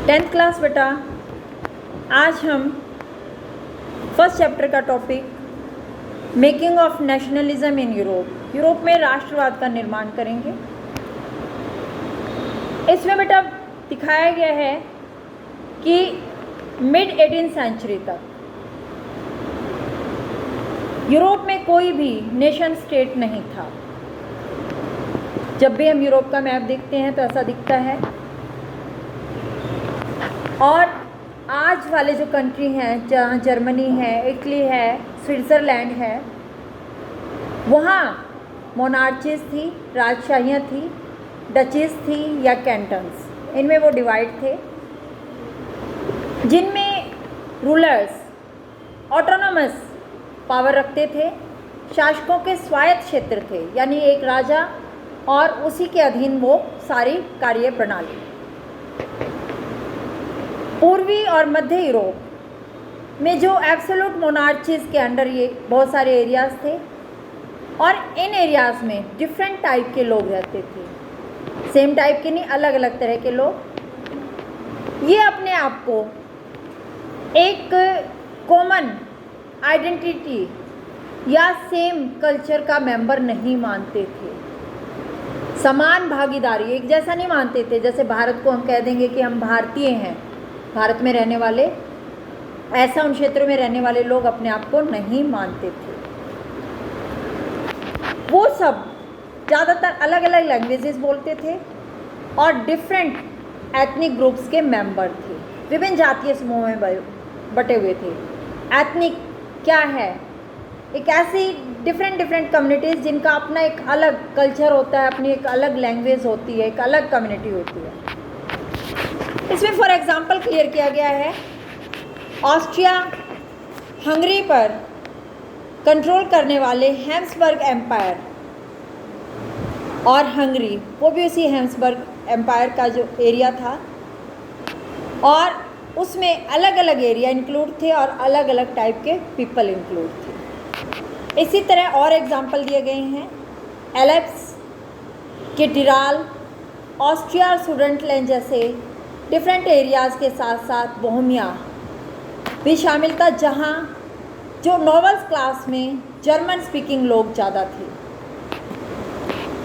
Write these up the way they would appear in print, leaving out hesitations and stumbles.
10th class बेटा, आज हम फर्स्ट चैप्टर का topic making of nationalism in Europe में राष्ट्रवाद का निर्माण करेंगे। इसमें बेटा दिखाया गया है कि मिड 18th सेंचुरी तक यूरोप में कोई भी नेशन स्टेट नहीं था। जब भी हम यूरोप का मैप देखते हैं तो ऐसा दिखता है। और आज वाले जो कंट्री हैं, जहाँ जर्मनी है, इटली है, स्विट्ज़रलैंड है, वहाँ मोनार्चीज़ थी, राजशाहियाँ थी, डचीज़ थी या कैंटन्स, इनमें वो डिवाइड थे, जिनमें रूलर्स ऑटोनोमस पावर रखते थे। शासकों के स्वायत्त क्षेत्र थे, यानी एक राजा और उसी के अधीन वो सारी कार्य प्रणाली। पूर्वी और मध्य यूरोप में जो एब्सोल्यूट मोनार्चीज़ के अंडर ये बहुत सारे एरियाज़ थे और इन एरियाज़ में डिफरेंट टाइप के लोग रहते थे। सेम टाइप के नहीं, अलग अलग तरह के लोग। ये अपने आप को एक कॉमन आइडेंटिटी या सेम कल्चर का मेंबर नहीं मानते थे। समान भागीदारी, एक जैसा नहीं मानते थे। जैसे भारत को हम कह देंगे कि हम भारतीय हैं, भारत में रहने वाले, ऐसा उन क्षेत्रों में रहने वाले लोग अपने आप को नहीं मानते थे। वो सब ज़्यादातर अलग अलग लैंग्वेजेस बोलते थे और डिफरेंट एथनिक ग्रुप्स के मेंबर थे। विभिन्न जातीय समूहों में बटे हुए थे। एथनिक क्या है? एक ऐसी डिफरेंट कम्युनिटीज़ जिनका अपना एक अलग कल्चर होता है, अपनी एक अलग लैंग्वेज होती है, एक अलग कम्युनिटी होती है। इसमें फॉर एग्जांपल क्लियर किया गया है, ऑस्ट्रिया हंगरी पर कंट्रोल करने वाले हैब्सबर्ग एम्पायर और हंगरी, वो भी उसी हैब्सबर्ग एम्पायर का जो एरिया था, और उसमें अलग अलग एरिया इंक्लूड थे और अलग अलग टाइप के पीपल इंक्लूड थे। इसी तरह और एग्जांपल दिए गए हैं, एल्प्स के टिराल, ऑस्ट्रिया और सुडेटलैंड जैसे डिफरेंट एरियाज़ के साथ साथ बोहेमिया भी शामिल था, जहाँ जो नोबल्स क्लास में जर्मन स्पीकिंग लोग ज़्यादा थे।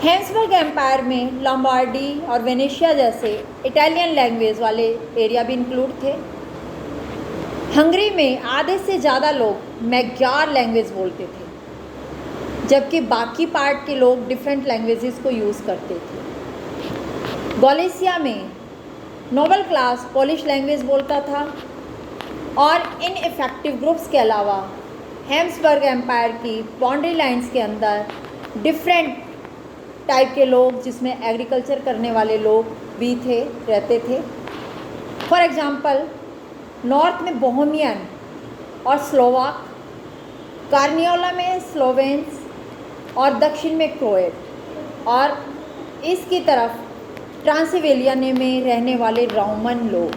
हैब्सबर्ग एम्पायर में लॉम्बार्डी और वेनेशिया जैसे इटालियन लैंग्वेज वाले एरिया भी इंक्लूड थे। हंगरी में आधे से ज़्यादा लोग मैग्यार लैंग्वेज बोलते थे, जबकि बाकी पार्ट के लोग डिफरेंट लैंग्वेजेस को यूज़ करते थे। गॉलिसिया में नोबल क्लास पोलिश लैंग्वेज बोलता था और इन इफेक्टिव ग्रुप्स के अलावा हैब्सबर्ग एम्पायर की बाउंड्री लाइंस के अंदर डिफरेंट टाइप के लोग, जिसमें एग्रीकल्चर करने वाले लोग भी थे, रहते थे। फॉर एग्जांपल, नॉर्थ में बोहेमियन और स्लोवाक, कार्नियोला में स्लोवेन्स और दक्षिण में क्रोएट, और इसकी तरफ ट्रांसिल्वेनिया में रहने वाले रोमन लोग।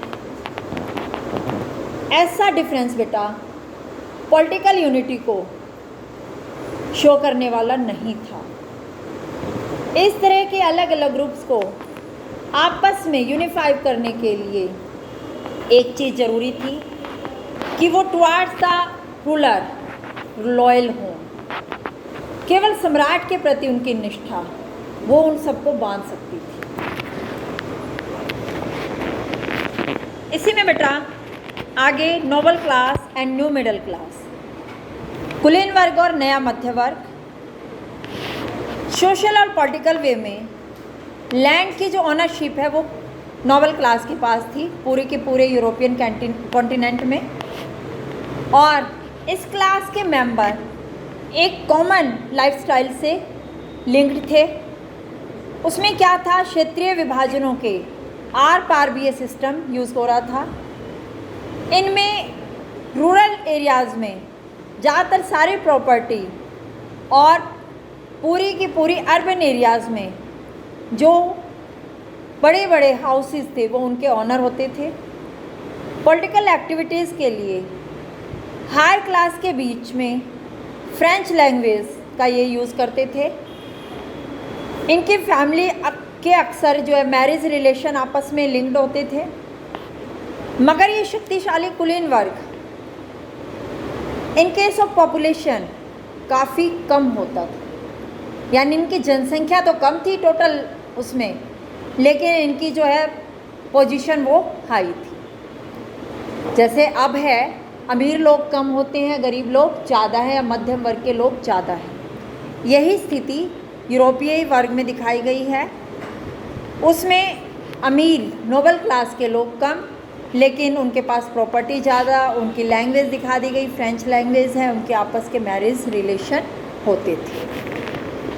ऐसा डिफरेंस बेटा पॉलिटिकल यूनिटी को शो करने वाला नहीं था। इस तरह के अलग अलग ग्रुप्स को आपस में यूनिफाई करने के लिए एक चीज़ ज़रूरी थी कि वो टुवार्ड्स द रूलर लॉयल हों। केवल सम्राट के प्रति उनकी निष्ठा वो उन सबको बांध सकती थी। इसी में बेटा आगे noble class and new middle class, कुलीन वर्ग और नया मध्य वर्ग। सोशल और पॉलिटिकल वे में लैंड की जो ऑनरशिप है वो नोबल क्लास के पास थी, पूरे के पूरे यूरोपियन कॉन्टिनेंट में। और इस क्लास के मेंबर एक कॉमन लाइफस्टाइल से लिंक्ड थे। उसमें क्या था, क्षेत्रीय विभाजनों के आर पार भी ये सिस्टम यूज़ हो रहा था। इनमें रूरल एरियाज़ में ज़्यादातर सारी प्रॉपर्टी और पूरी की पूरी अर्बन एरियाज़ में जो बड़े बड़े हाउसेस थे वो उनके ऑनर होते थे। पॉलिटिकल एक्टिविटीज़ के लिए हायर क्लास के बीच में फ्रेंच लैंग्वेज का ये यूज़ करते थे। इनकी फैमिली के अक्सर जो है मैरिज रिलेशन आपस में लिंक्ड होते थे। मगर ये शक्तिशाली कुलीन वर्ग इन केस ऑफ पॉपुलेशन काफ़ी कम होता था, यानी इनकी जनसंख्या तो कम थी टोटल उसमें, लेकिन इनकी जो है पोजीशन वो हाई थी। जैसे अब है, अमीर लोग कम होते हैं, गरीब लोग ज़्यादा है, या मध्यम वर्ग के लोग ज़्यादा है। यही स्थिति यूरोपीय वर्ग में दिखाई गई है। उसमें अमीर नोबल क्लास के लोग कम, लेकिन उनके पास प्रॉपर्टी ज़्यादा, उनकी लैंग्वेज दिखा दी गई फ्रेंच लैंग्वेज है, उनके आपस के मैरिज रिलेशन होते थे।